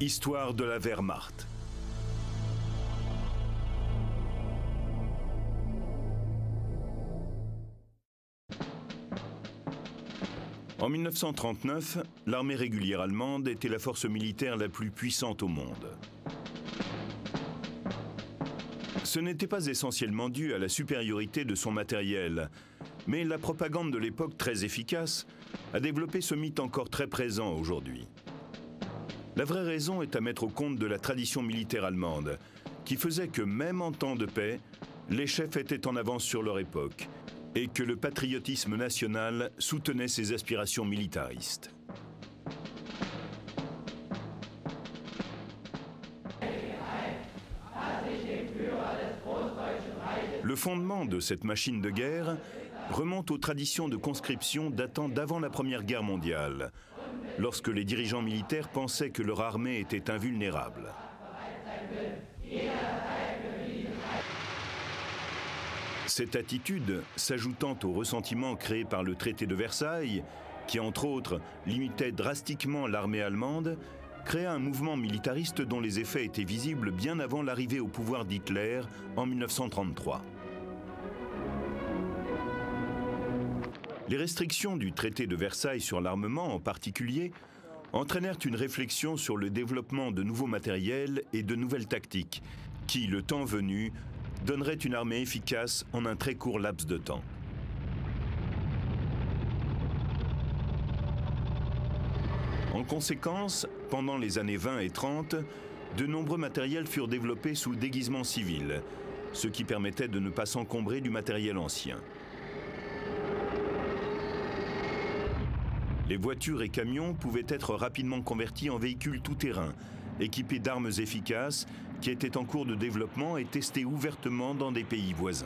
Histoire de la Wehrmacht. En 1939, l'armée régulière allemande était la force militaire la plus puissante au monde. Ce n'était pas essentiellement dû à la supériorité de son matériel, mais la propagande de l'époque, très efficace, a développé ce mythe encore très présent aujourd'hui. La vraie raison est à mettre au compte de la tradition militaire allemande, qui faisait que même en temps de paix, les chefs étaient en avance sur leur époque, et que le patriotisme national soutenait ses aspirations militaristes. Le fondement de cette machine de guerre remonte aux traditions de conscription datant d'avant la Première Guerre mondiale, lorsque les dirigeants militaires pensaient que leur armée était invulnérable. Cette attitude, s'ajoutant au ressentiment créé par le traité de Versailles, qui entre autres limitait drastiquement l'armée allemande, créa un mouvement militariste dont les effets étaient visibles bien avant l'arrivée au pouvoir d'Hitler en 1933. Les restrictions du traité de Versailles sur l'armement en particulier entraînèrent une réflexion sur le développement de nouveaux matériels et de nouvelles tactiques qui, le temps venu, donneraient une armée efficace en un très court laps de temps. En conséquence, pendant les années 20 et 30, de nombreux matériels furent développés sous déguisement civil, ce qui permettait de ne pas s'encombrer du matériel ancien. Les voitures et camions pouvaient être rapidement convertis en véhicules tout-terrain, équipés d'armes efficaces, qui étaient en cours de développement et testés ouvertement dans des pays voisins.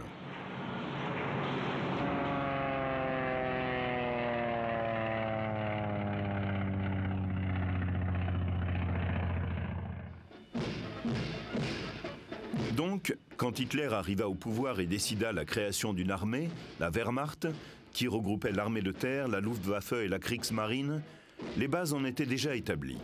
Donc, quand Hitler arriva au pouvoir et décida la création d'une armée, la Wehrmacht, qui regroupait l'armée de terre, la Luftwaffe et la Kriegsmarine, les bases en étaient déjà établies.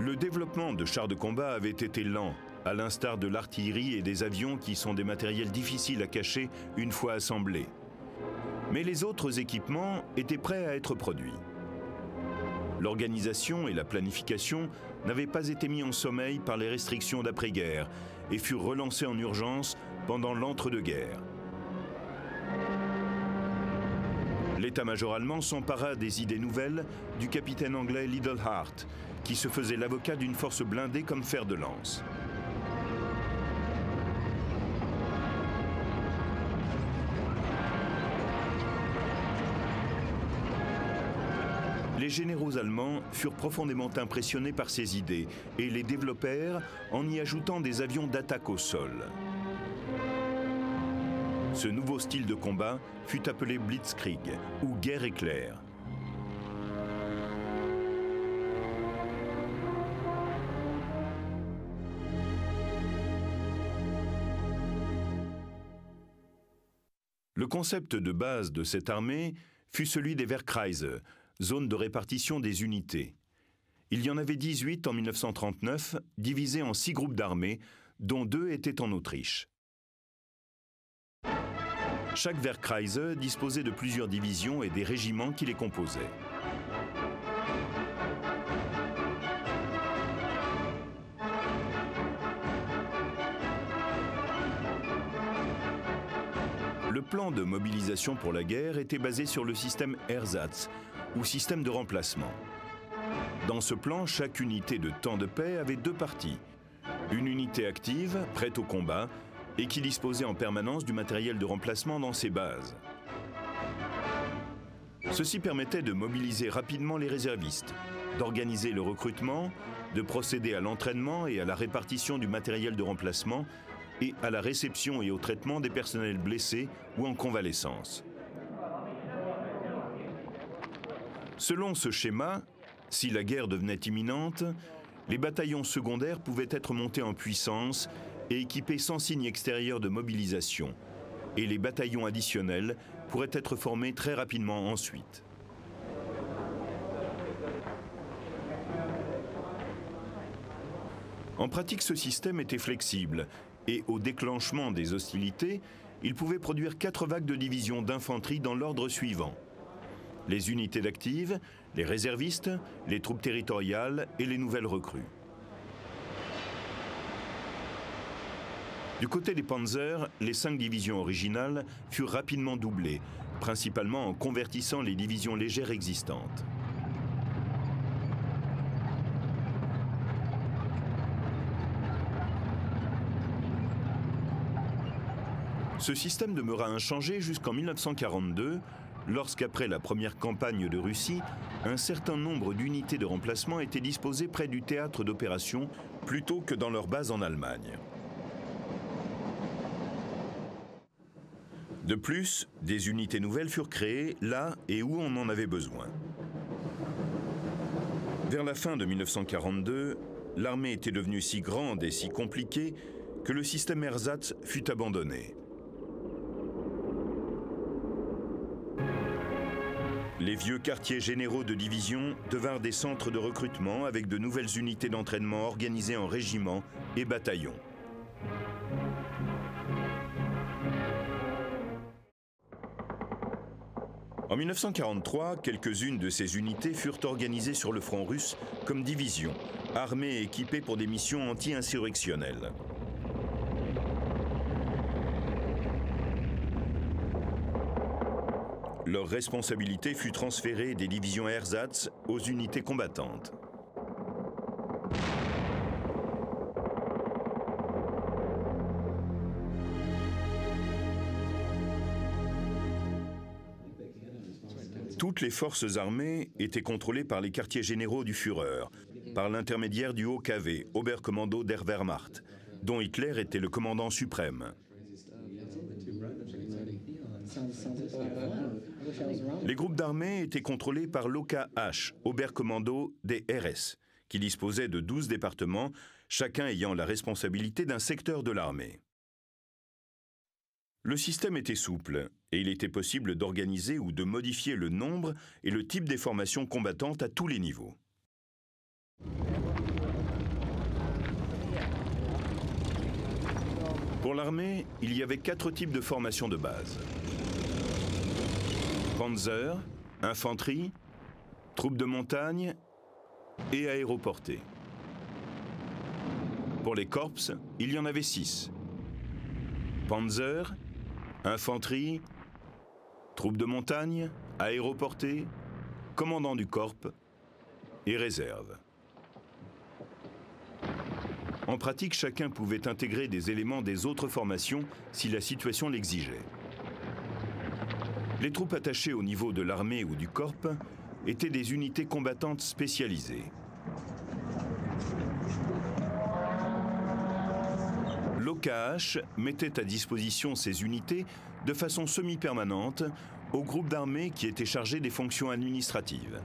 Le développement de chars de combat avait été lent, à l'instar de l'artillerie et des avions qui sont des matériels difficiles à cacher une fois assemblés. Mais les autres équipements étaient prêts à être produits. L'organisation et la planification n'avaient pas été mis en sommeil par les restrictions d'après-guerre et furent relancées en urgence pendant l'entre-deux-guerres. L'état-major allemand s'empara des idées nouvelles du capitaine anglais Liddell Hart, qui se faisait l'avocat d'une force blindée comme fer de lance. Les généraux allemands furent profondément impressionnés par ces idées et les développèrent en y ajoutant des avions d'attaque au sol. Ce nouveau style de combat fut appelé Blitzkrieg ou guerre éclair. Le concept de base de cette armée fut celui des Wehrkreise, zone de répartition des unités. Il y en avait 18 en 1939, divisés en 6 groupes d'armées, dont 2 étaient en Autriche. Chaque Wehrkreise disposait de plusieurs divisions et des régiments qui les composaient. Le plan de mobilisation pour la guerre était basé sur le système Ersatz, ou système de remplacement. Dans ce plan, chaque unité de temps de paix avait 2 parties. Une unité active, prête au combat, et qui disposait en permanence du matériel de remplacement dans ses bases. Ceci permettait de mobiliser rapidement les réservistes, d'organiser le recrutement, de procéder à l'entraînement et à la répartition du matériel de remplacement, et à la réception et au traitement des personnels blessés ou en convalescence. Selon ce schéma, si la guerre devenait imminente, les bataillons secondaires pouvaient être montés en puissance et équipés sans signe extérieur de mobilisation. Et les bataillons additionnels pourraient être formés très rapidement ensuite. En pratique, ce système était flexible et au déclenchement des hostilités, il pouvait produire 4 vagues de divisions d'infanterie dans l'ordre suivant. Les unités d'active, les réservistes, les troupes territoriales et les nouvelles recrues. Du côté des Panzers, les 5 divisions originales furent rapidement doublées, principalement en convertissant les divisions légères existantes. Ce système demeura inchangé jusqu'en 1942, lorsqu'après la première campagne de Russie, un certain nombre d'unités de remplacement étaient disposées près du théâtre d'opération plutôt que dans leur base en Allemagne. De plus, des unités nouvelles furent créées là et où on en avait besoin. Vers la fin de 1942, l'armée était devenue si grande et si compliquée que le système ersatz fut abandonné. Les vieux quartiers généraux de division devinrent des centres de recrutement avec de nouvelles unités d'entraînement organisées en régiments et bataillons. En 1943, quelques-unes de ces unités furent organisées sur le front russe comme divisions, armées et équipées pour des missions anti-insurrectionnelles. Leur responsabilité fut transférée des divisions ersatz aux unités combattantes. Toutes les forces armées étaient contrôlées par les quartiers généraux du Führer, par l'intermédiaire du OKW, Oberkommando der Wehrmacht, dont Hitler était le commandant suprême. Les groupes d'armées étaient contrôlés par l'OKH, Oberkommando des RS, qui disposait de 12 départements, chacun ayant la responsabilité d'un secteur de l'armée. Le système était souple et il était possible d'organiser ou de modifier le nombre et le type des formations combattantes à tous les niveaux. Pour l'armée, il y avait 4 types de formations de base. Panzer, infanterie, troupes de montagne et aéroportées. Pour les corps, il y en avait 6. Panzer, infanterie, troupes de montagne, aéroportées, commandant du corps et réserve. En pratique, chacun pouvait intégrer des éléments des autres formations si la situation l'exigeait. Les troupes attachées au niveau de l'armée ou du corps étaient des unités combattantes spécialisées. L'OKH mettait à disposition ces unités de façon semi-permanente aux groupes d'armées qui étaient chargés des fonctions administratives.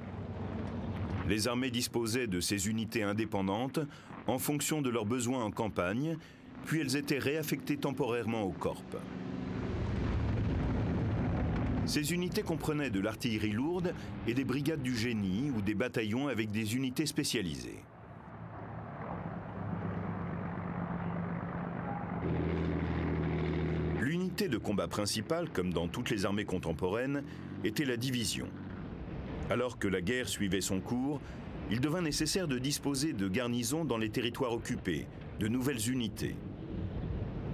Les armées disposaient de ces unités indépendantes en fonction de leurs besoins en campagne, puis elles étaient réaffectées temporairement au corps. Ces unités comprenaient de l'artillerie lourde et des brigades du génie ou des bataillons avec des unités spécialisées. L'unité de combat principale, comme dans toutes les armées contemporaines, était la division. Alors que la guerre suivait son cours, il devint nécessaire de disposer de garnisons dans les territoires occupés, de nouvelles unités.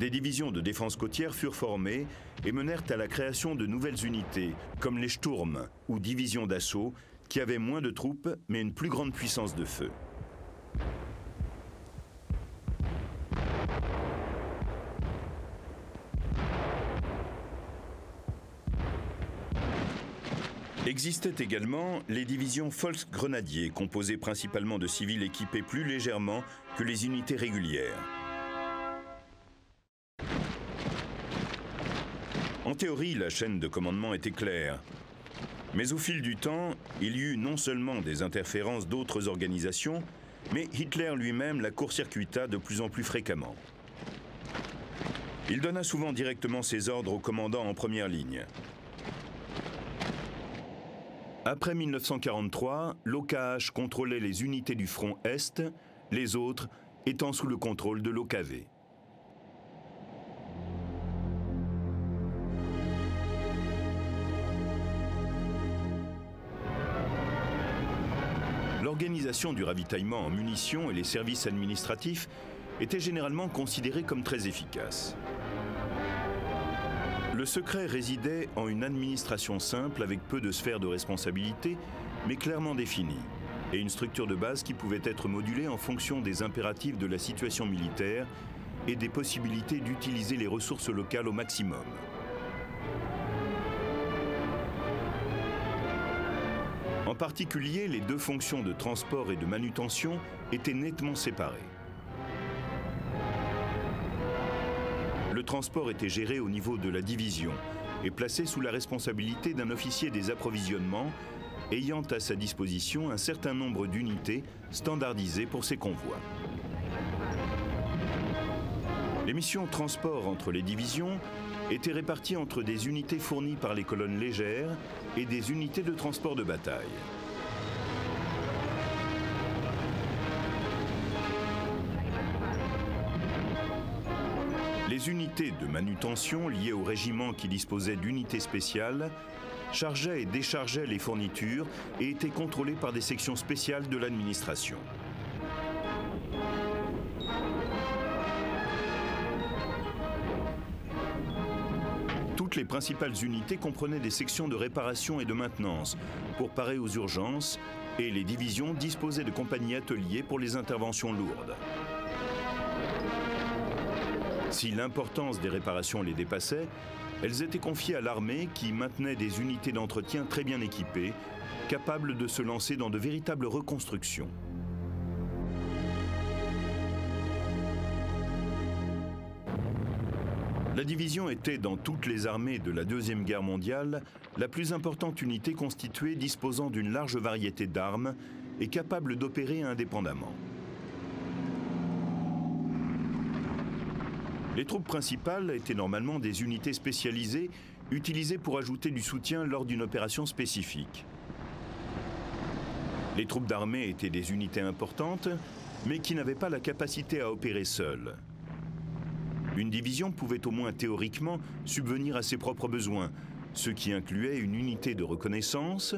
Des divisions de défense côtière furent formées et menèrent à la création de nouvelles unités, comme les Sturm ou divisions d'assaut, qui avaient moins de troupes mais une plus grande puissance de feu. Existaient également les divisions Volksgrenadiers, composées principalement de civils équipés plus légèrement que les unités régulières. En théorie, la chaîne de commandement était claire. Mais au fil du temps, il y eut non seulement des interférences d'autres organisations, mais Hitler lui-même la court-circuita de plus en plus fréquemment. Il donna souvent directement ses ordres au commandant en première ligne. Après 1943, l'OKH contrôlait les unités du front Est, les autres étant sous le contrôle de l'OKV. L'organisation du ravitaillement en munitions et les services administratifs était généralement considérée comme très efficace. Le secret résidait en une administration simple avec peu de sphères de responsabilité, mais clairement définie, et une structure de base qui pouvait être modulée en fonction des impératifs de la situation militaire et des possibilités d'utiliser les ressources locales au maximum. En particulier, les deux fonctions de transport et de manutention étaient nettement séparées. Le transport était géré au niveau de la division et placé sous la responsabilité d'un officier des approvisionnements ayant à sa disposition un certain nombre d'unités standardisées pour ses convois. Les missions transport entre les divisions étaient réparties entre des unités fournies par les colonnes légères et des unités de transport de bataille. Les unités de manutention liées au régiment qui disposait d'unités spéciales chargeaient et déchargeaient les fournitures et étaient contrôlées par des sections spéciales de l'administration. Toutes les principales unités comprenaient des sections de réparation et de maintenance pour parer aux urgences et les divisions disposaient de compagnies ateliers pour les interventions lourdes. Si l'importance des réparations les dépassait, elles étaient confiées à l'armée qui maintenait des unités d'entretien très bien équipées, capables de se lancer dans de véritables reconstructions. La division était, dans toutes les armées de la Deuxième Guerre mondiale, la plus importante unité constituée disposant d'une large variété d'armes et capable d'opérer indépendamment. Les troupes principales étaient normalement des unités spécialisées utilisées pour ajouter du soutien lors d'une opération spécifique. Les troupes d'armée étaient des unités importantes, mais qui n'avaient pas la capacité à opérer seules. Une division pouvait au moins théoriquement subvenir à ses propres besoins, ce qui incluait une unité de reconnaissance,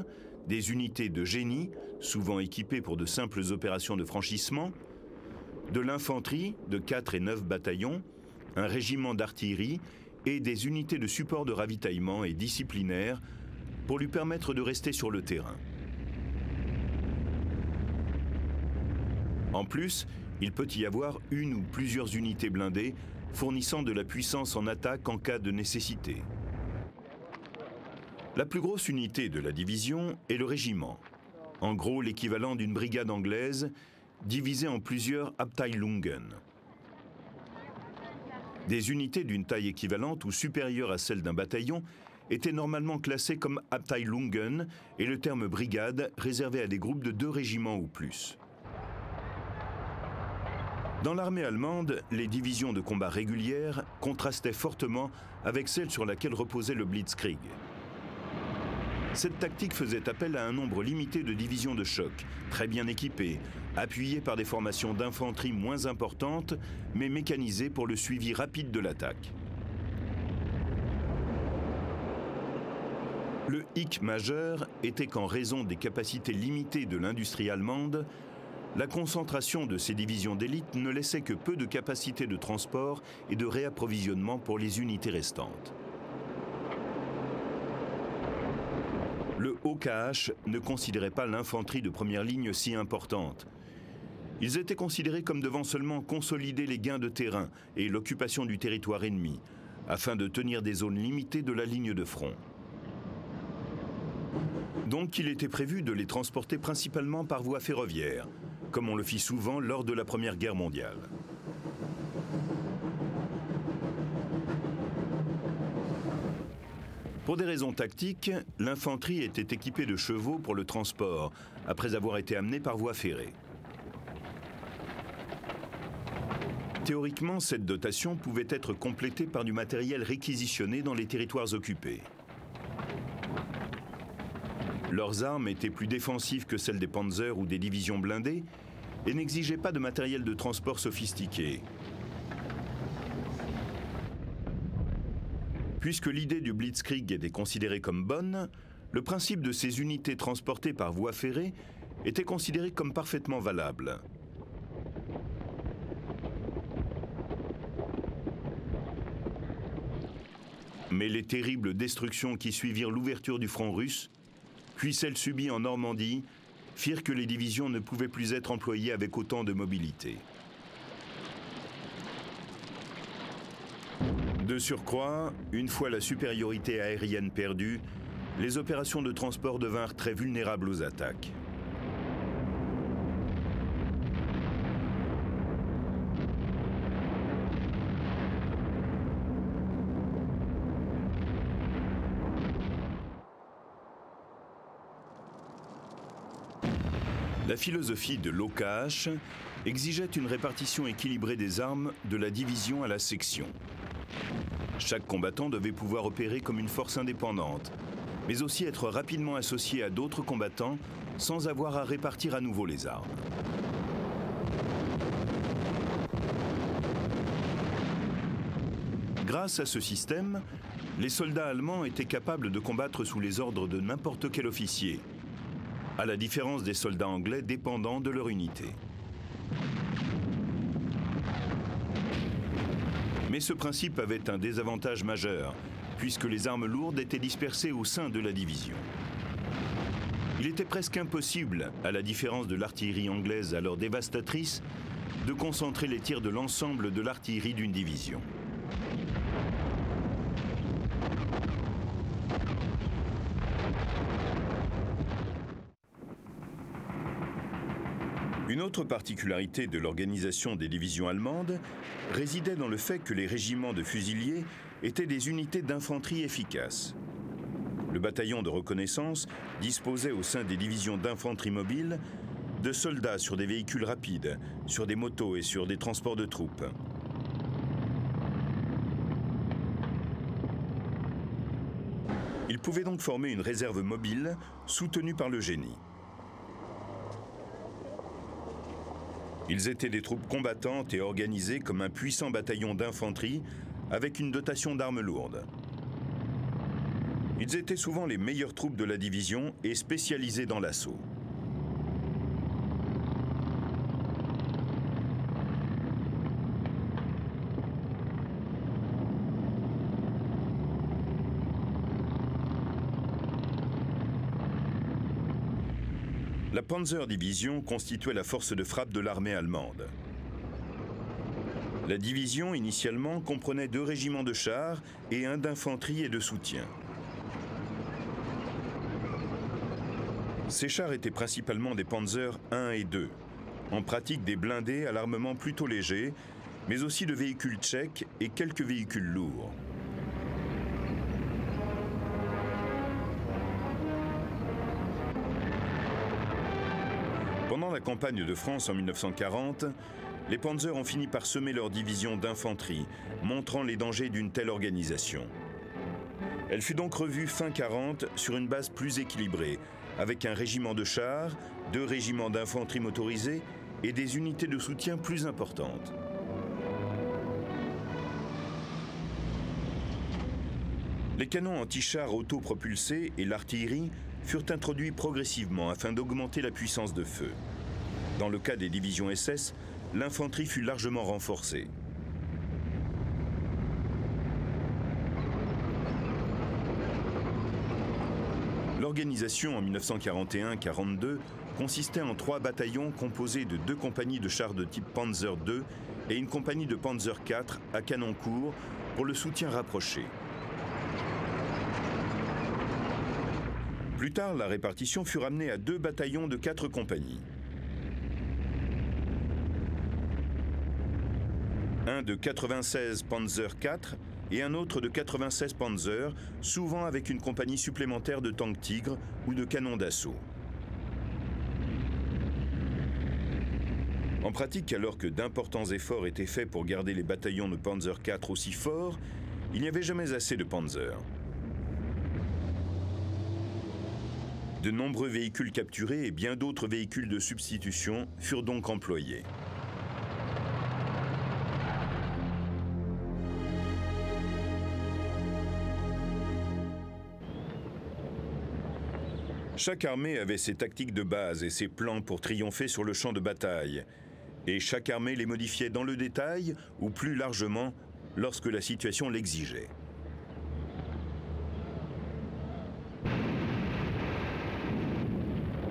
des unités de génie, souvent équipées pour de simples opérations de franchissement, de l'infanterie de 4 et 9 bataillons, un régiment d'artillerie et des unités de support de ravitaillement et disciplinaire pour lui permettre de rester sur le terrain. En plus, il peut y avoir une ou plusieurs unités blindées fournissant de la puissance en attaque en cas de nécessité. La plus grosse unité de la division est le régiment, en gros l'équivalent d'une brigade anglaise divisée en plusieurs Abteilungen. Des unités d'une taille équivalente ou supérieure à celle d'un bataillon étaient normalement classées comme Abteilungen et le terme brigade réservé à des groupes de 2 régiments ou plus. Dans l'armée allemande, les divisions de combat régulières contrastaient fortement avec celles sur laquelle reposait le Blitzkrieg. Cette tactique faisait appel à un nombre limité de divisions de choc, très bien équipées, appuyées par des formations d'infanterie moins importantes, mais mécanisées pour le suivi rapide de l'attaque. Le hic majeur était qu'en raison des capacités limitées de l'industrie allemande, la concentration de ces divisions d'élite ne laissait que peu de capacités de transport et de réapprovisionnement pour les unités restantes. Le OKH ne considérait pas l'infanterie de première ligne si importante. Ils étaient considérés comme devant seulement consolider les gains de terrain et l'occupation du territoire ennemi, afin de tenir des zones limitées de la ligne de front. Donc il était prévu de les transporter principalement par voie ferroviaire, comme on le fit souvent lors de la Première Guerre mondiale. Pour des raisons tactiques, l'infanterie était équipée de chevaux pour le transport, après avoir été amenée par voie ferrée. Théoriquement, cette dotation pouvait être complétée par du matériel réquisitionné dans les territoires occupés. Leurs armes étaient plus défensives que celles des panzers ou des divisions blindées et n'exigeaient pas de matériel de transport sophistiqué. Puisque l'idée du Blitzkrieg était considérée comme bonne, le principe de ces unités transportées par voie ferrée était considéré comme parfaitement valable. Mais les terribles destructions qui suivirent l'ouverture du front russe, puis celles subies en Normandie, firent que les divisions ne pouvaient plus être employées avec autant de mobilité. De surcroît, une fois la supériorité aérienne perdue, les opérations de transport devinrent très vulnérables aux attaques. La philosophie de l'OKH exigeait une répartition équilibrée des armes de la division à la section. Chaque combattant devait pouvoir opérer comme une force indépendante, mais aussi être rapidement associé à d'autres combattants sans avoir à répartir à nouveau les armes. Grâce à ce système, les soldats allemands étaient capables de combattre sous les ordres de n'importe quel officier, à la différence des soldats anglais dépendant de leur unité. Mais ce principe avait un désavantage majeur, puisque les armes lourdes étaient dispersées au sein de la division. Il était presque impossible, à la différence de l'artillerie anglaise alors dévastatrice, de concentrer les tirs de l'ensemble de l'artillerie d'une division. Une autre particularité de l'organisation des divisions allemandes résidait dans le fait que les régiments de fusiliers étaient des unités d'infanterie efficaces. Le bataillon de reconnaissance disposait au sein des divisions d'infanterie mobile de soldats sur des véhicules rapides, sur des motos et sur des transports de troupes. Ils pouvaient donc former une réserve mobile soutenue par le génie. Ils étaient des troupes combattantes et organisées comme un puissant bataillon d'infanterie avec une dotation d'armes lourdes. Ils étaient souvent les meilleures troupes de la division et spécialisés dans l'assaut. La Panzer Division constituait la force de frappe de l'armée allemande. La division, initialement, comprenait 2 régiments de chars et 1 d'infanterie et de soutien. Ces chars étaient principalement des Panzer 1 et 2, en pratique des blindés à l'armement plutôt léger, mais aussi de véhicules tchèques et quelques véhicules lourds. Pendant la campagne de France en 1940, les Panzers ont fini par semer leur division d'infanterie, montrant les dangers d'une telle organisation. Elle fut donc revue fin 40 sur une base plus équilibrée, avec un régiment de chars, 2 régiments d'infanterie motorisés et des unités de soutien plus importantes. Les canons anti-chars autopropulsés et l'artillerie furent introduits progressivement afin d'augmenter la puissance de feu. Dans le cas des divisions SS, l'infanterie fut largement renforcée. L'organisation en 1941-42 consistait en 3 bataillons composés de 2 compagnies de chars de type Panzer II et une compagnie de Panzer IV à canon court pour le soutien rapproché. Plus tard, la répartition fut ramenée à 2 bataillons de 4 compagnies. Un de 96 Panzer IV et un autre de 96 Panzer, souvent avec une compagnie supplémentaire de tanks Tigre ou de canons d'assaut. En pratique, alors que d'importants efforts étaient faits pour garder les bataillons de Panzer IV aussi forts, il n'y avait jamais assez de Panzer. De nombreux véhicules capturés et bien d'autres véhicules de substitution furent donc employés. Chaque armée avait ses tactiques de base et ses plans pour triompher sur le champ de bataille. Et chaque armée les modifiait dans le détail ou plus largement lorsque la situation l'exigeait.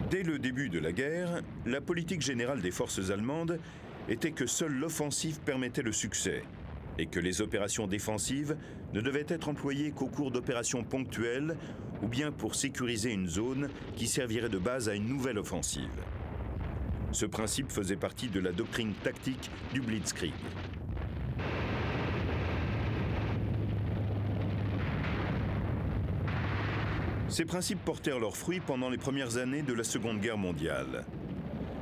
Dès le début de la guerre, la politique générale des forces allemandes était que seule l'offensive permettait le succès et que les opérations défensives ne devaient être employées qu'au cours d'opérations ponctuelles ou bien pour sécuriser une zone qui servirait de base à une nouvelle offensive. Ce principe faisait partie de la doctrine tactique du Blitzkrieg. Ces principes portèrent leurs fruits pendant les premières années de la Seconde Guerre mondiale.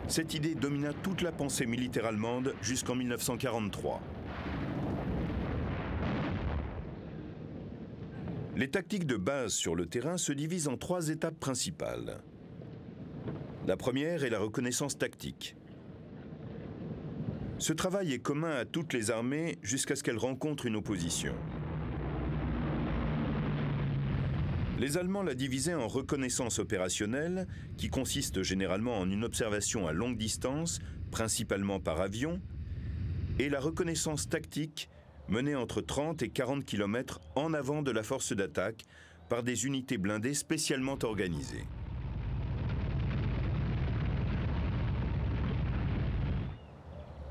Cette idée domina toute la pensée militaire allemande jusqu'en 1943. Les tactiques de base sur le terrain se divisent en 3 étapes principales. La première est la reconnaissance tactique. Ce travail est commun à toutes les armées jusqu'à ce qu'elles rencontrent une opposition. Les Allemands la divisaient en reconnaissance opérationnelle, qui consiste généralement en une observation à longue distance, principalement par avion, et la reconnaissance tactique, menée entre 30 et 40 km en avant de la force d'attaque par des unités blindées spécialement organisées.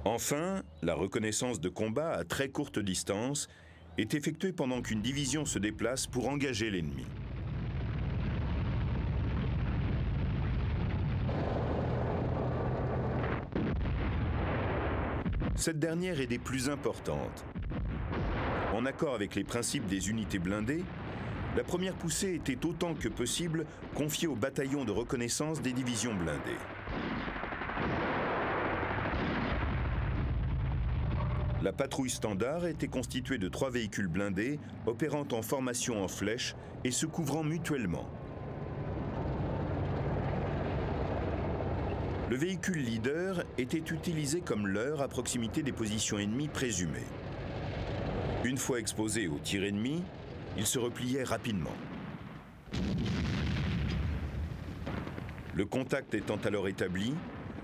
Enfin, la reconnaissance de combat à très courte distance est effectuée pendant qu'une division se déplace pour engager l'ennemi. Cette dernière est des plus importantes. En accord avec les principes des unités blindées, la première poussée était autant que possible confiée aux bataillons de reconnaissance des divisions blindées. La patrouille standard était constituée de 3 véhicules blindés opérant en formation en flèche et se couvrant mutuellement. Le véhicule leader était utilisé comme leurre à proximité des positions ennemies présumées. Une fois exposé aux tirs ennemis, il se repliait rapidement. Le contact étant alors établi,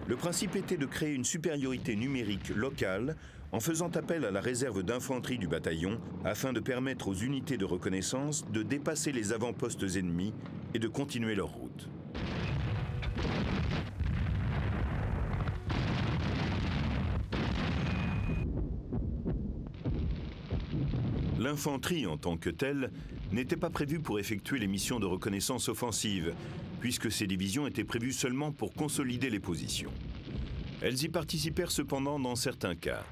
le principe était de créer une supériorité numérique locale en faisant appel à la réserve d'infanterie du bataillon afin de permettre aux unités de reconnaissance de dépasser les avant-postes ennemis et de continuer leur route. L'infanterie en tant que telle n'était pas prévue pour effectuer les missions de reconnaissance offensive, puisque ces divisions étaient prévues seulement pour consolider les positions. Elles y participèrent cependant dans certains cas.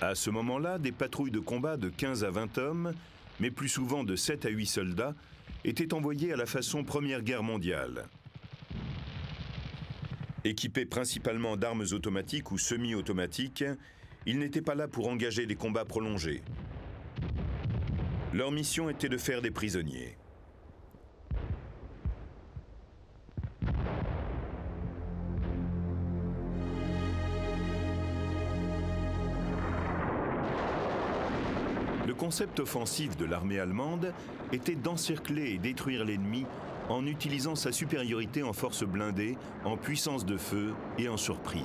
À ce moment-là, des patrouilles de combat de 15 à 20 hommes, mais plus souvent de 7 à 8 soldats, étaient envoyés à la façon Première Guerre mondiale. Équipés principalement d'armes automatiques ou semi-automatiques, ils n'étaient pas là pour engager des combats prolongés. Leur mission était de faire des prisonniers. Le concept offensif de l'armée allemande était d'encercler et détruire l'ennemi en utilisant sa supériorité en force blindée, en puissance de feu et en surprise.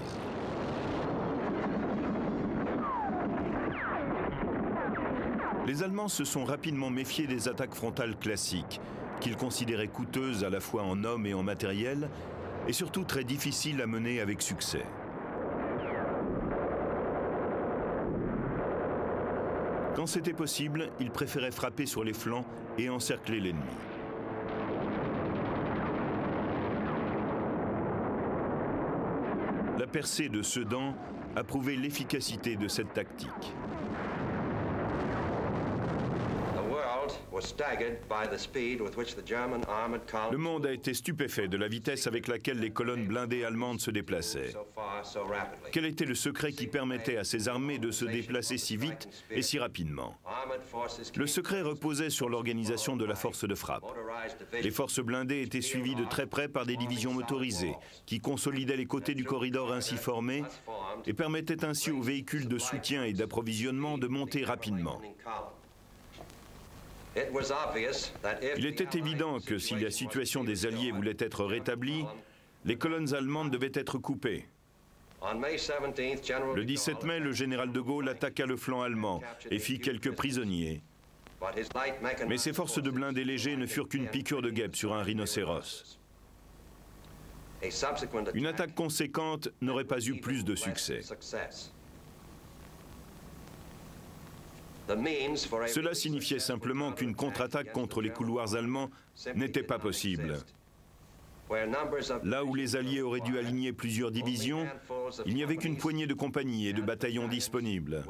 Les Allemands se sont rapidement méfiés des attaques frontales classiques, qu'ils considéraient coûteuses à la fois en hommes et en matériel, et surtout très difficiles à mener avec succès. Quand c'était possible, ils préféraient frapper sur les flancs et encercler l'ennemi. La percée de Sedan a prouvé l'efficacité de cette tactique. The world Le monde a été stupéfait de la vitesse avec laquelle les colonnes blindées allemandes se déplaçaient. Quel était le secret qui permettait à ces armées de se déplacer si vite et si rapidement? Le secret reposait sur l'organisation de la force de frappe. Les forces blindées étaient suivies de très près par des divisions motorisées qui consolidaient les côtés du corridor ainsi formé et permettaient ainsi aux véhicules de soutien et d'approvisionnement de monter rapidement. Il était évident que si la situation des Alliés voulait être rétablie, les colonnes allemandes devaient être coupées. Le 17 mai, le général de Gaulle attaqua le flanc allemand et fit quelques prisonniers. Mais ses forces de blindés légers ne furent qu'une piqûre de guêpe sur un rhinocéros. Une attaque conséquente n'aurait pas eu plus de succès. Cela signifiait simplement qu'une contre-attaque contre les couloirs allemands n'était pas possible. Là où les Alliés auraient dû aligner plusieurs divisions, il n'y avait qu'une poignée de compagnies et de bataillons disponibles.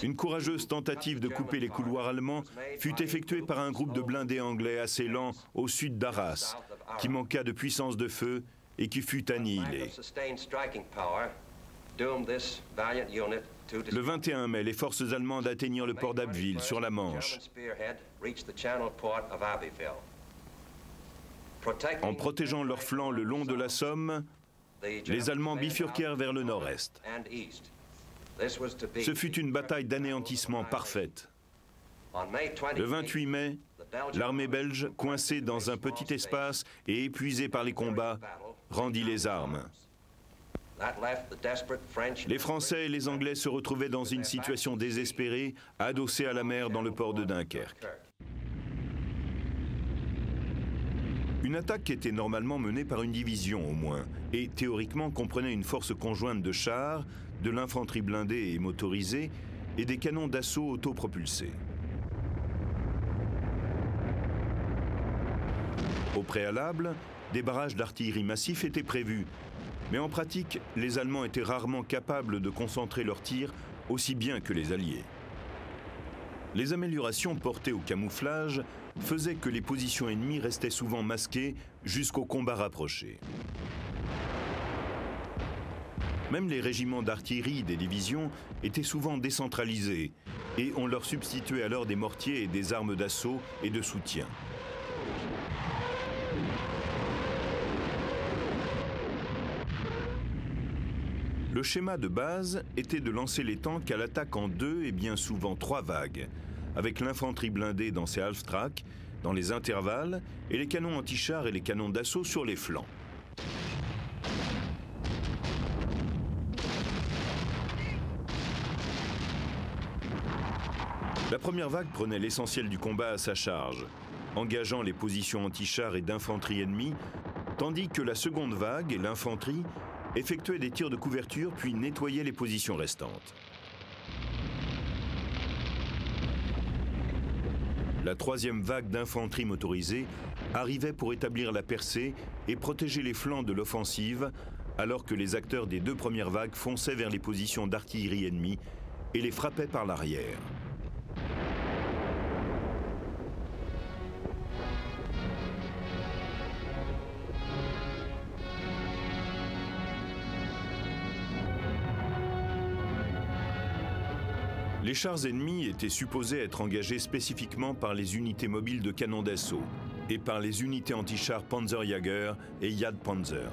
Une courageuse tentative de couper les couloirs allemands fut effectuée par un groupe de blindés anglais assez lent au sud d'Arras, qui manqua de puissance de feu et qui fut annihilé. Le 21 mai, les forces allemandes atteignirent le port d'Abbeville, sur la Manche. En protégeant leurs flancs le long de la Somme, les Allemands bifurquèrent vers le nord-est. Ce fut une bataille d'anéantissement parfaite. Le 28 mai, l'armée belge, coincée dans un petit espace et épuisée par les combats, rendit les armes. Les Français et les Anglais se retrouvaient dans une situation désespérée, adossés à la mer dans le port de Dunkerque. Une attaque était normalement menée par une division au moins, et théoriquement comprenait une force conjointe de chars, de l'infanterie blindée et motorisée, et des canons d'assaut autopropulsés. Au préalable, des barrages d'artillerie massifs étaient prévus, mais en pratique, les Allemands étaient rarement capables de concentrer leurs tirs aussi bien que les Alliés. Les améliorations portées au camouflage faisaient que les positions ennemies restaient souvent masquées jusqu'au combat rapproché. Même les régiments d'artillerie des divisions étaient souvent décentralisés et on leur substituait alors des mortiers et des armes d'assaut et de soutien. Le schéma de base était de lancer les tanks à l'attaque en 2 et bien souvent 3 vagues, avec l'infanterie blindée dans ses half-tracks, dans les intervalles, et les canons anti-chars et les canons d'assaut sur les flancs. La première vague prenait l'essentiel du combat à sa charge, engageant les positions anti-chars et d'infanterie ennemie, tandis que la seconde vague et l'infanterie effectuaient des tirs de couverture puis nettoyaient les positions restantes. La troisième vague d'infanterie motorisée arrivait pour établir la percée et protéger les flancs de l'offensive, alors que les acteurs des 2 premières vagues fonçaient vers les positions d'artillerie ennemie et les frappaient par l'arrière. Les chars ennemis étaient supposés être engagés spécifiquement par les unités mobiles de canons d'assaut et par les unités anti-chars Panzerjäger et Jagdpanzer.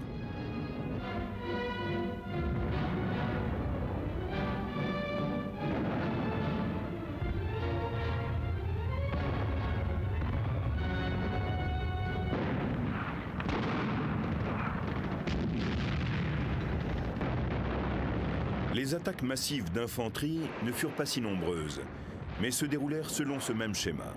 Les attaques massives d'infanterie ne furent pas si nombreuses, mais se déroulèrent selon ce même schéma.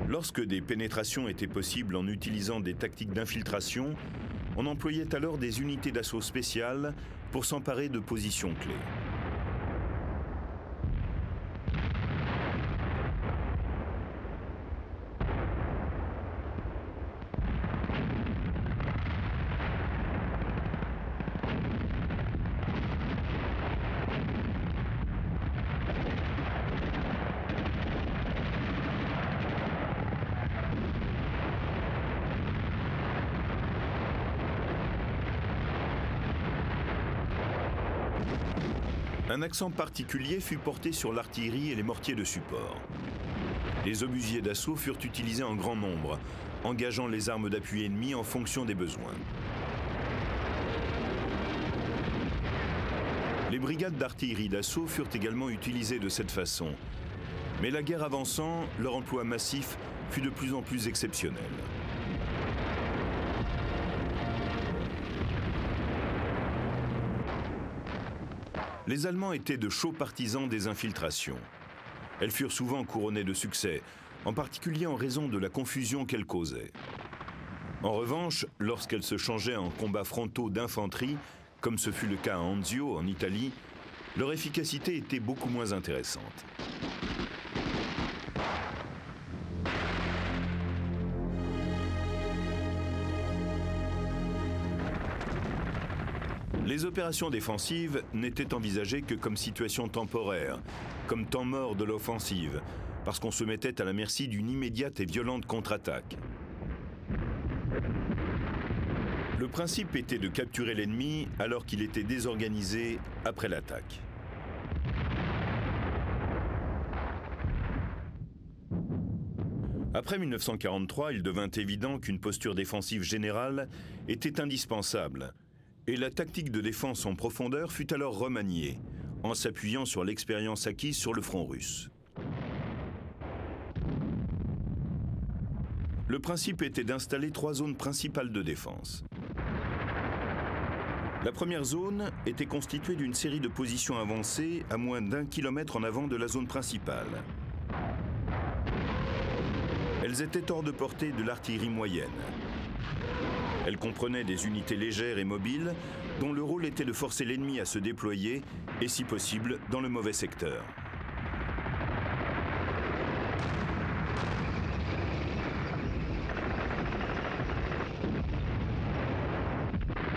Lorsque des pénétrations étaient possibles en utilisant des tactiques d'infiltration, on employait alors des unités d'assaut spéciales pour s'emparer de positions clés. Un accent particulier fut porté sur l'artillerie et les mortiers de support. Les obusiers d'assaut furent utilisés en grand nombre, engageant les armes d'appui ennemies en fonction des besoins. Les brigades d'artillerie d'assaut furent également utilisées de cette façon. Mais la guerre avançant, leur emploi massif fut de plus en plus exceptionnel. Les Allemands étaient de chauds partisans des infiltrations. Elles furent souvent couronnées de succès, en particulier en raison de la confusion qu'elles causaient. En revanche, lorsqu'elles se changeaient en combats frontaux d'infanterie, comme ce fut le cas à Anzio, en Italie, leur efficacité était beaucoup moins intéressante. Les opérations défensives n'étaient envisagées que comme situation temporaire, comme temps mort de l'offensive, parce qu'on se mettait à la merci d'une immédiate et violente contre-attaque. Le principe était de capturer l'ennemi alors qu'il était désorganisé après l'attaque. Après 1943, il devint évident qu'une posture défensive générale était indispensable. Et la tactique de défense en profondeur fut alors remaniée, en s'appuyant sur l'expérience acquise sur le front russe. Le principe était d'installer 3 zones principales de défense. La première zone était constituée d'une série de positions avancées à moins d'1 kilomètre en avant de la zone principale. Elles étaient hors de portée de l'artillerie moyenne. Elle comprenait des unités légères et mobiles dont le rôle était de forcer l'ennemi à se déployer et, si possible, dans le mauvais secteur.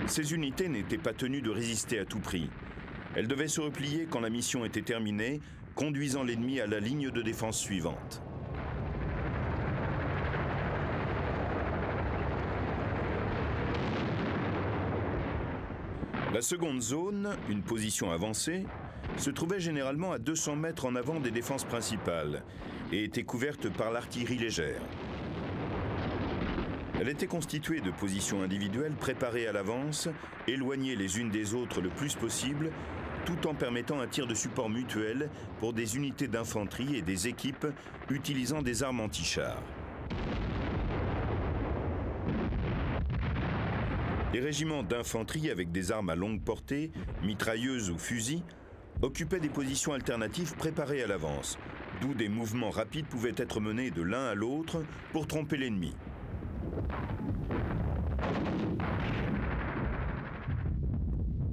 Ces unités n'étaient pas tenues de résister à tout prix. Elles devaient se replier quand la mission était terminée, conduisant l'ennemi à la ligne de défense suivante. La seconde zone, une position avancée, se trouvait généralement à 200 mètres en avant des défenses principales et était couverte par l'artillerie légère. Elle était constituée de positions individuelles préparées à l'avance, éloignées les unes des autres le plus possible, tout en permettant un tir de support mutuel pour des unités d'infanterie et des équipes utilisant des armes anti-chars. Les régiments d'infanterie avec des armes à longue portée, mitrailleuses ou fusils, occupaient des positions alternatives préparées à l'avance, d'où des mouvements rapides pouvaient être menés de l'un à l'autre pour tromper l'ennemi.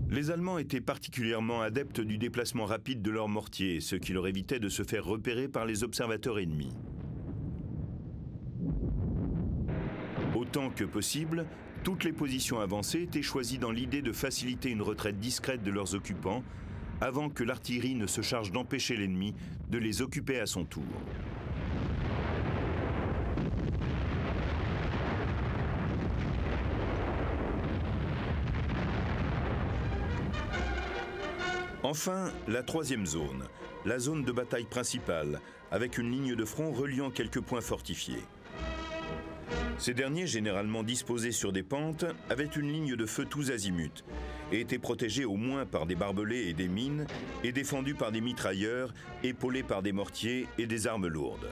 Les Allemands étaient particulièrement adeptes du déplacement rapide de leurs mortiers, ce qui leur évitait de se faire repérer par les observateurs ennemis. Autant que possible, toutes les positions avancées étaient choisies dans l'idée de faciliter une retraite discrète de leurs occupants avant que l'artillerie ne se charge d'empêcher l'ennemi de les occuper à son tour. Enfin, la troisième zone, la zone de bataille principale, avec une ligne de front reliant quelques points fortifiés. Ces derniers, généralement disposés sur des pentes, avaient une ligne de feu tous azimuts et étaient protégés au moins par des barbelés et des mines et défendus par des mitrailleurs, épaulés par des mortiers et des armes lourdes.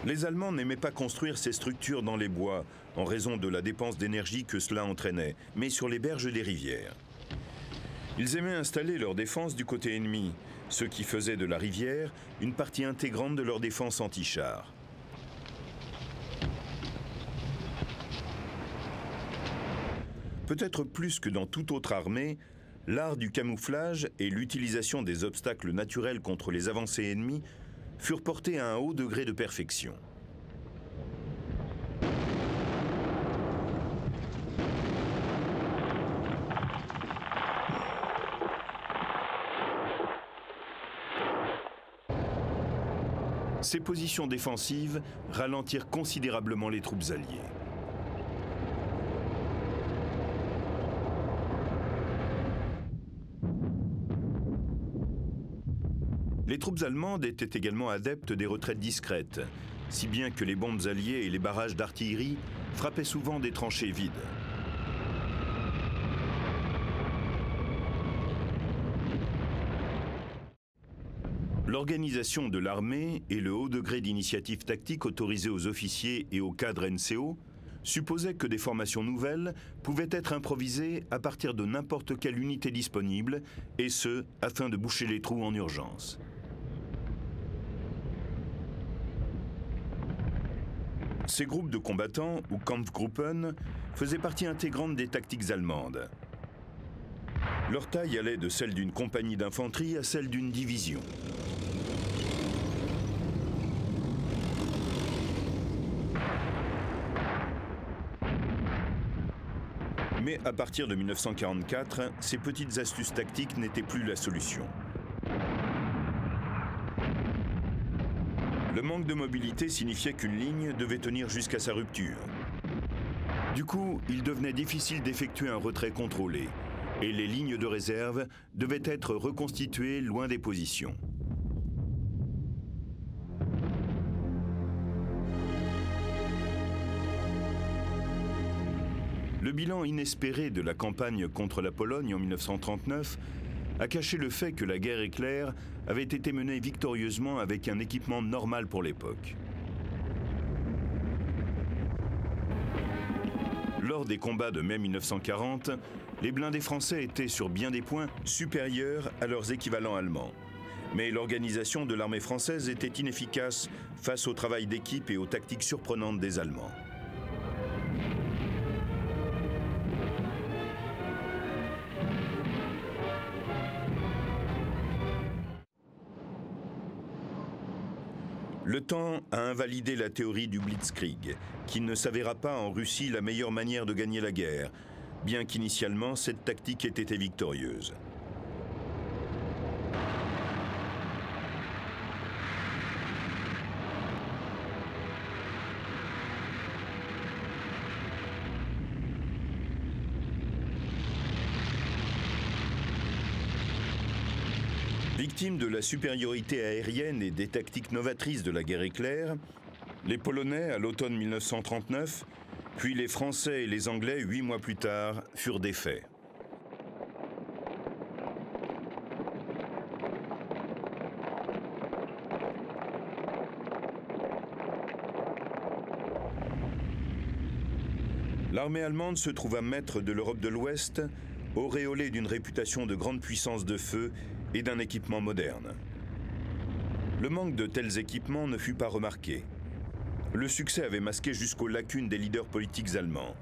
Les Allemands n'aimaient pas construire ces structures dans les bois, en raison de la dépense d'énergie que cela entraînait, mais sur les berges des rivières. Ils aimaient installer leur défense du côté ennemi, ce qui faisait de la rivière une partie intégrante de leur défense anti-chars. Peut-être plus que dans toute autre armée, l'art du camouflage et l'utilisation des obstacles naturels contre les avancées ennemies furent portés à un haut degré de perfection. Ces positions défensives ralentirent considérablement les troupes alliées. Les troupes allemandes étaient également adeptes des retraites discrètes, si bien que les bombes alliées et les barrages d'artillerie frappaient souvent des tranchées vides. L'organisation de l'armée et le haut degré d'initiative tactique autorisé aux officiers et aux cadres NCO supposaient que des formations nouvelles pouvaient être improvisées à partir de n'importe quelle unité disponible, et ce, afin de boucher les trous en urgence. Ces groupes de combattants, ou Kampfgruppen, faisaient partie intégrante des tactiques allemandes. Leur taille allait de celle d'une compagnie d'infanterie à celle d'une division. Mais à partir de 1944, ces petites astuces tactiques n'étaient plus la solution. Le manque de mobilité signifiait qu'une ligne devait tenir jusqu'à sa rupture. Du coup, il devenait difficile d'effectuer un retrait contrôlé, et les lignes de réserve devaient être reconstituées loin des positions. Le bilan inespéré de la campagne contre la Pologne en 1939 a caché le fait que la guerre éclair avait été menée victorieusement avec un équipement normal pour l'époque. Lors des combats de mai 1940, les blindés français étaient sur bien des points supérieurs à leurs équivalents allemands. Mais l'organisation de l'armée française était inefficace face au travail d'équipe et aux tactiques surprenantes des Allemands. Le temps a invalidé la théorie du Blitzkrieg, qui ne s'avéra pas en Russie la meilleure manière de gagner la guerre, bien qu'initialement cette tactique ait été victorieuse. Victimes de la supériorité aérienne et des tactiques novatrices de la guerre éclair, les Polonais à l'automne 1939, puis les Français et les Anglais 8 mois plus tard, furent défaits. L'armée allemande se trouva maître de l'Europe de l'Ouest, auréolée d'une réputation de grande puissance de feu et d'un équipement moderne. Le manque de tels équipements ne fut pas remarqué. Le succès avait masqué jusqu'aux lacunes des leaders politiques allemands.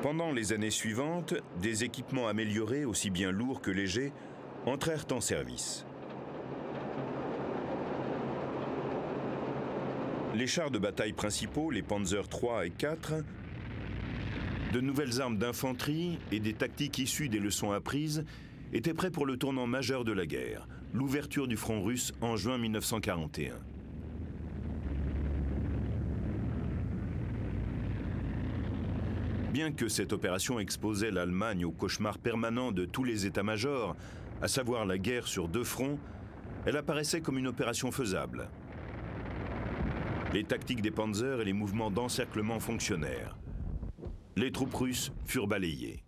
Pendant les années suivantes, des équipements améliorés, aussi bien lourds que légers, entrèrent en service. Les chars de bataille principaux, les Panzer III et IV, de nouvelles armes d'infanterie et des tactiques issues des leçons apprises étaient prêts pour le tournant majeur de la guerre, l'ouverture du front russe en juin 1941. Bien que cette opération exposait l'Allemagne au cauchemar permanent de tous les états-majors, à savoir la guerre sur deux fronts, elle apparaissait comme une opération faisable. Les tactiques des panzers et les mouvements d'encerclement fonctionnèrent. Les troupes russes furent balayées.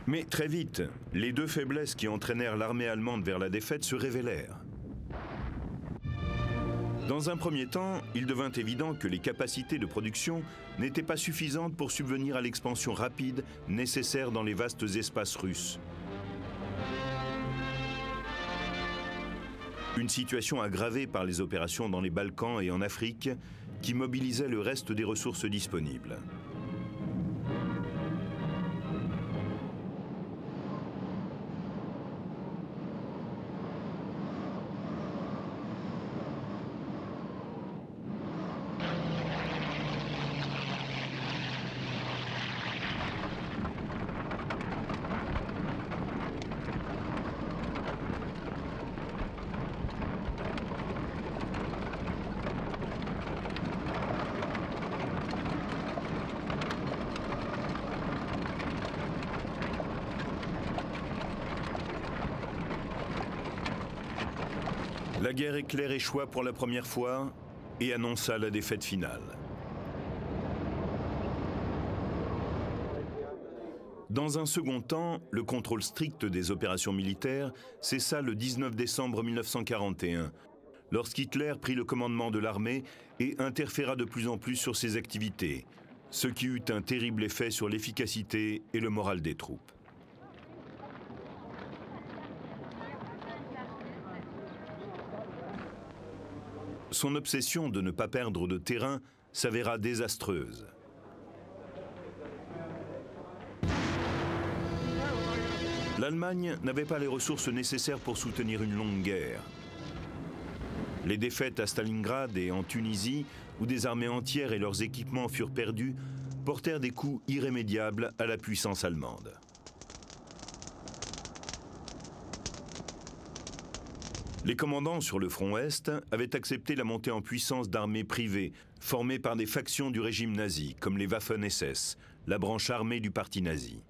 Mais très vite, les deux faiblesses qui entraînèrent l'armée allemande vers la défaite se révélèrent. Dans un premier temps, il devint évident que les capacités de production n'étaient pas suffisantes pour subvenir à l'expansion rapide nécessaire dans les vastes espaces russes. Une situation aggravée par les opérations dans les Balkans et en Afrique qui mobilisaient le reste des ressources disponibles. La guerre éclair échoua pour la première fois et annonça la défaite finale. Dans un second temps, le contrôle strict des opérations militaires cessa le 19 décembre 1941, lorsqu'Hitler prit le commandement de l'armée et interféra de plus en plus sur ses activités, ce qui eut un terrible effet sur l'efficacité et le moral des troupes. Son obsession de ne pas perdre de terrain s'avéra désastreuse. L'Allemagne n'avait pas les ressources nécessaires pour soutenir une longue guerre. Les défaites à Stalingrad et en Tunisie, où des armées entières et leurs équipements furent perdus, portèrent des coups irrémédiables à la puissance allemande. Les commandants sur le front Est avaient accepté la montée en puissance d'armées privées, formées par des factions du régime nazi, comme les Waffen-SS, la branche armée du parti nazi.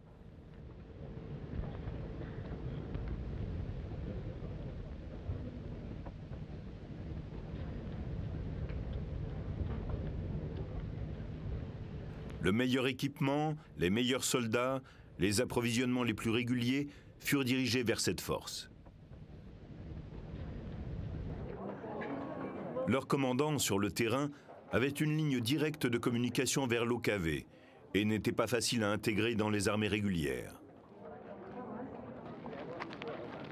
Le meilleur équipement, les meilleurs soldats, les approvisionnements les plus réguliers furent dirigés vers cette force. Leurs commandants sur le terrain avaient une ligne directe de communication vers l'OKW et n'étaient pas faciles à intégrer dans les armées régulières.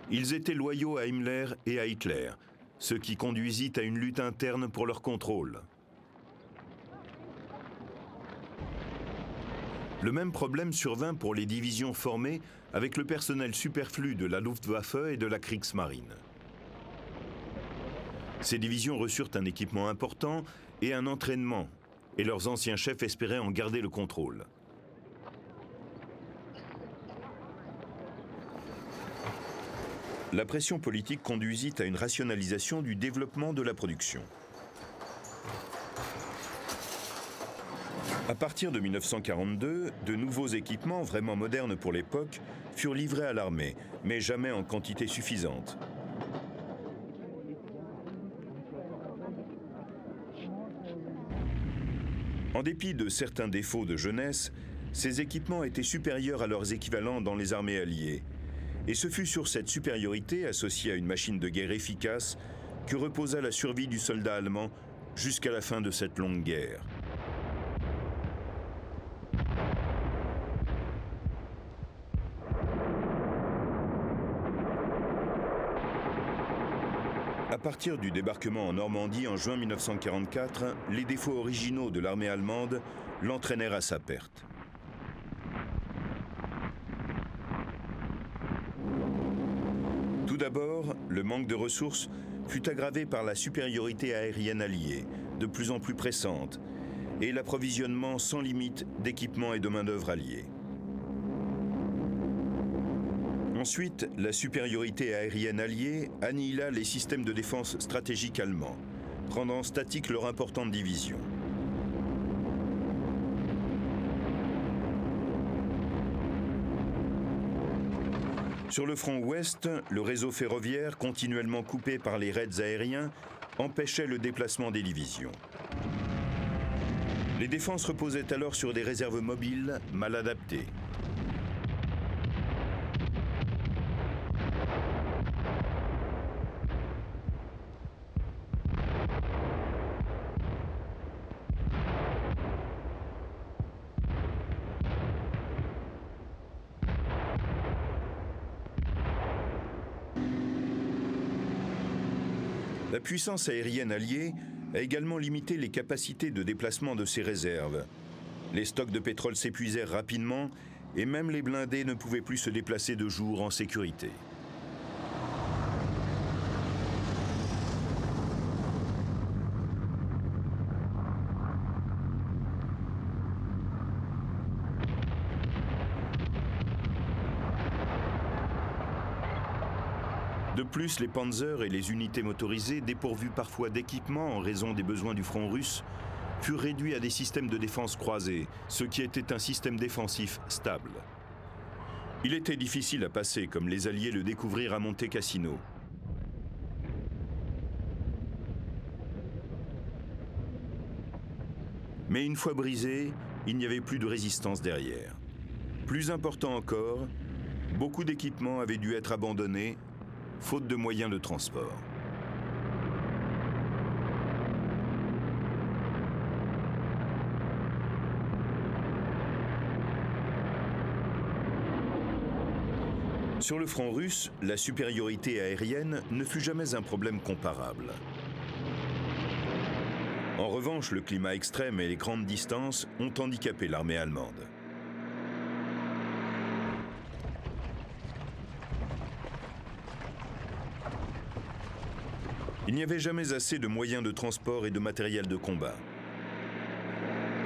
Ils étaient loyaux à Himmler et à Hitler, ce qui conduisit à une lutte interne pour leur contrôle. Le même problème survint pour les divisions formées avec le personnel superflu de la Luftwaffe et de la Kriegsmarine. Ces divisions reçurent un équipement important et un entraînement, et leurs anciens chefs espéraient en garder le contrôle. La pression politique conduisit à une rationalisation du développement de la production. À partir de 1942, de nouveaux équipements vraiment modernes pour l'époque furent livrés à l'armée, mais jamais en quantité suffisante. En dépit de certains défauts de jeunesse, ces équipements étaient supérieurs à leurs équivalents dans les armées alliées. Et ce fut sur cette supériorité, associée à une machine de guerre efficace, que reposa la survie du soldat allemand jusqu'à la fin de cette longue guerre. À partir du débarquement en Normandie en juin 1944, les défauts originaux de l'armée allemande l'entraînèrent à sa perte. Tout d'abord, le manque de ressources fut aggravé par la supériorité aérienne alliée, de plus en plus pressante, et l'approvisionnement sans limite d'équipements et de main-d'œuvre alliés. Ensuite, la supériorité aérienne alliée annihila les systèmes de défense stratégiques allemands, rendant statiques leur importante division. Sur le front ouest, le réseau ferroviaire, continuellement coupé par les raids aériens, empêchait le déplacement des divisions. Les défenses reposaient alors sur des réserves mobiles mal adaptées. La puissance aérienne alliée a également limité les capacités de déplacement de ces réserves. Les stocks de pétrole s'épuisèrent rapidement et même les blindés ne pouvaient plus se déplacer de jour en sécurité. De plus, les panzers et les unités motorisées, dépourvues parfois d'équipement en raison des besoins du front russe, furent réduits à des systèmes de défense croisés, ce qui était un système défensif stable. Il était difficile à passer, comme les Alliés le découvrirent à Monte Cassino. Mais une fois brisée, il n'y avait plus de résistance derrière. Plus important encore, beaucoup d'équipements avaient dû être abandonnés, faute de moyens de transport. Sur le front russe, la supériorité aérienne ne fut jamais un problème comparable. En revanche, le climat extrême et les grandes distances ont handicapé l'armée allemande. Il n'y avait jamais assez de moyens de transport et de matériel de combat.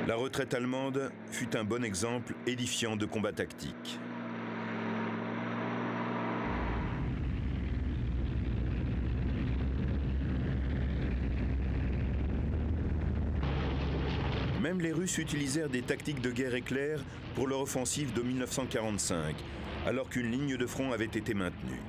La retraite allemande fut un bon exemple édifiant de combat tactique. Même les Russes utilisèrent des tactiques de guerre éclair pour leur offensive de 1945, alors qu'une ligne de front avait été maintenue.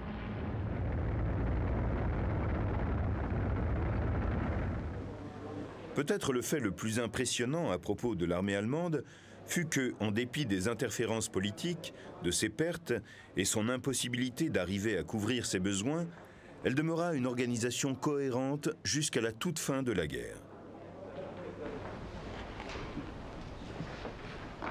Peut-être le fait le plus impressionnant à propos de l'armée allemande fut que, en dépit des interférences politiques, de ses pertes et son impossibilité d'arriver à couvrir ses besoins, elle demeura une organisation cohérente jusqu'à la toute fin de la guerre.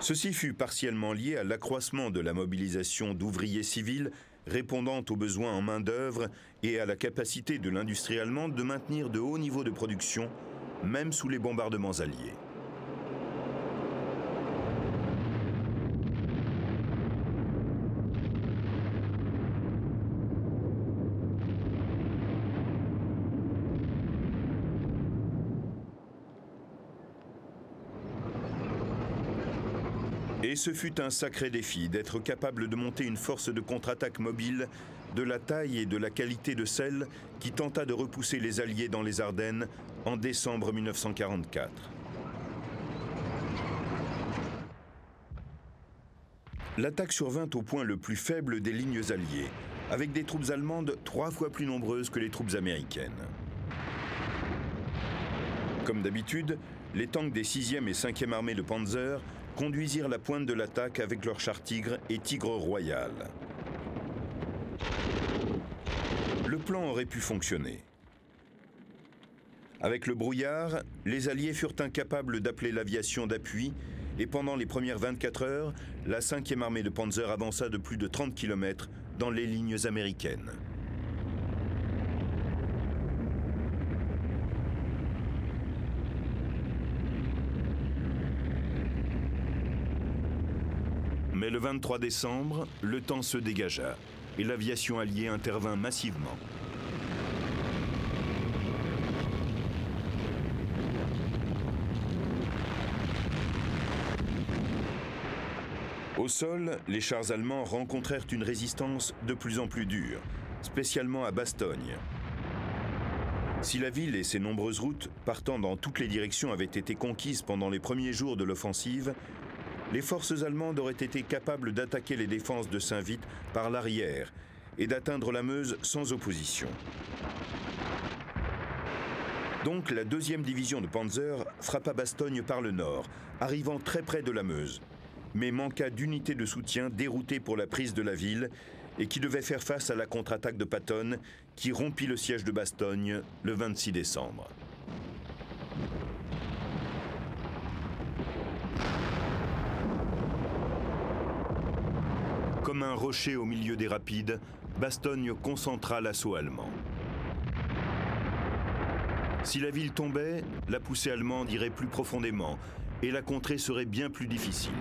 Ceci fut partiellement lié à l'accroissement de la mobilisation d'ouvriers civils répondant aux besoins en main-d'œuvre et à la capacité de l'industrie allemande de maintenir de hauts niveaux de production, même sous les bombardements alliés. Et ce fut un sacré défi d'être capable de monter une force de contre-attaque mobile de la taille et de la qualité de celle qui tenta de repousser les Alliés dans les Ardennes en décembre 1944. L'attaque survint au point le plus faible des lignes alliées, avec des troupes allemandes 3 fois plus nombreuses que les troupes américaines. Comme d'habitude, les tanks des 6e et 5e armées de Panzer conduisirent la pointe de l'attaque avec leurs chars Tigre et Tigre Royal. Le plan aurait pu fonctionner. Avec le brouillard, les Alliés furent incapables d'appeler l'aviation d'appui et pendant les premières 24 heures, la 5e armée de Panzer avança de plus de 30 km dans les lignes américaines. Mais le 23 décembre, le temps se dégagea et l'aviation alliée intervint massivement. Au sol, les chars allemands rencontrèrent une résistance de plus en plus dure, spécialement à Bastogne. Si la ville et ses nombreuses routes partant dans toutes les directions avaient été conquises pendant les premiers jours de l'offensive, les forces allemandes auraient été capables d'attaquer les défenses de Saint-Vith par l'arrière et d'atteindre la Meuse sans opposition. Donc la 2e division de Panzer frappa Bastogne par le nord, arrivant très près de la Meuse, mais manqua d'unités de soutien déroutées pour la prise de la ville et qui devaient faire face à la contre-attaque de Patton qui rompit le siège de Bastogne le 26 décembre. Comme un rocher au milieu des rapides, Bastogne concentra l'assaut allemand. Si la ville tombait, la poussée allemande irait plus profondément et la contrée serait bien plus difficile.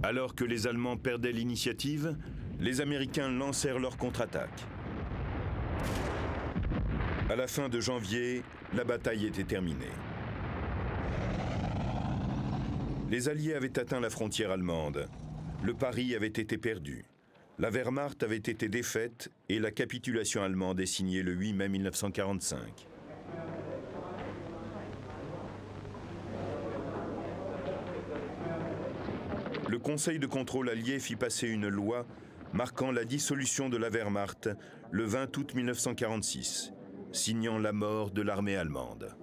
Alors que les Allemands perdaient l'initiative, les Américains lancèrent leur contre-attaque. À la fin de janvier, la bataille était terminée. Les Alliés avaient atteint la frontière allemande. Le pari avait été perdu. La Wehrmacht avait été défaite et la capitulation allemande est signée le 8 mai 1945. le Conseil de contrôle allié fit passer une loi marquant la dissolution de la Wehrmacht le 20 août 1946, signant la mort de l'armée allemande.